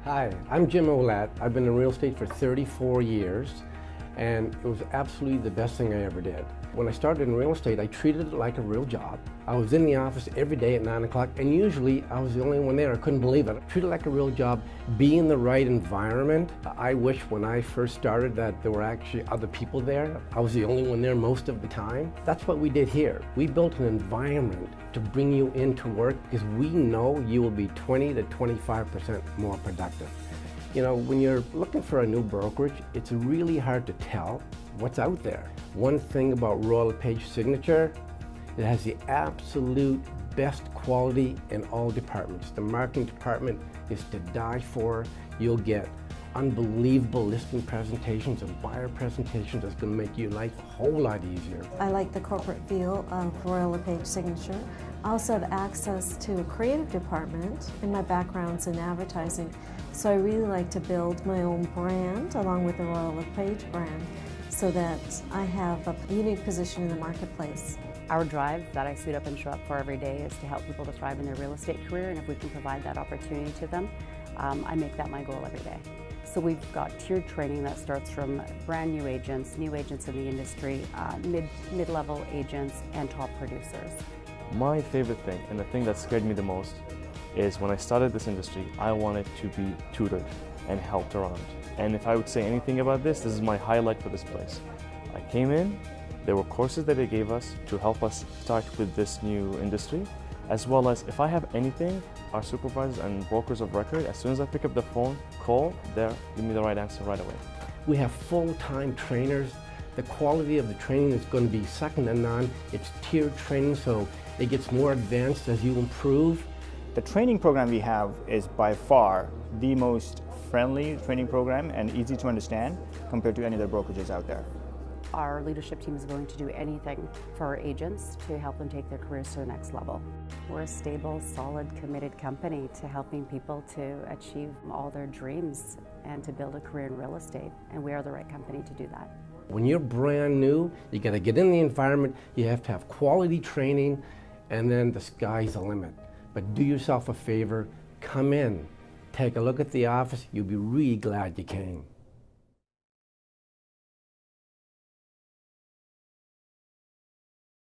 Hi, I'm Jim Ouellette. I've been in real estate for 34 years, and it was absolutely the best thing I ever did. When I started in real estate, I treated it like a real job. I was in the office every day at 9 o'clock, and usually I was the only one there. I couldn't believe it. I treated it like a real job, be in the right environment. I wish when I first started that there were actually other people there. I was the only one there most of the time. That's what we did here. We built an environment to bring you into work because we know you will be 20 to 25% more productive. You know, when you're looking for a new brokerage, it's really hard to tell what's out there. One thing about LePage Signature, it has the absolute best quality in all departments. The marketing department is to die for. You'll get unbelievable listing presentations and buyer presentations that's going to make your life a whole lot easier. I like the corporate feel of LePage Signature. I also have access to a creative department, and my background's in advertising, so I really like to build my own brand along with the LePage brand so that I have a unique position in the marketplace. Our drive that I suit up and show up for every day is to help people to thrive in their real estate career, and if we can provide that opportunity to them, I make that my goal every day. So we've got tiered training that starts from brand new agents in the industry, mid-level agents, and top producers. My favorite thing, and the thing that scared me the most, is when I started this industry, I wanted to be tutored and helped around. And if I would say anything about this is my highlight for this place. I came in, there were courses that they gave us to help us start with this new industry, as well as if I have anything, our supervisors and brokers of record, as soon as I pick up the phone, call, there, give me the right answer right away. We have full-time trainers. The quality of the training is going to be second to none. It's tiered training, so it gets more advanced as you improve. The training program we have is by far the most friendly training program and easy to understand compared to any other brokerages out there. Our leadership team is willing to do anything for our agents to help them take their careers to the next level. We're a stable, solid, committed company to helping people to achieve all their dreams and to build a career in real estate, and we are the right company to do that. When you're brand new, you got to get in the environment, you have to have quality training, and then the sky's the limit. But do yourself a favor, come in, take a look at the office, you'll be really glad you came.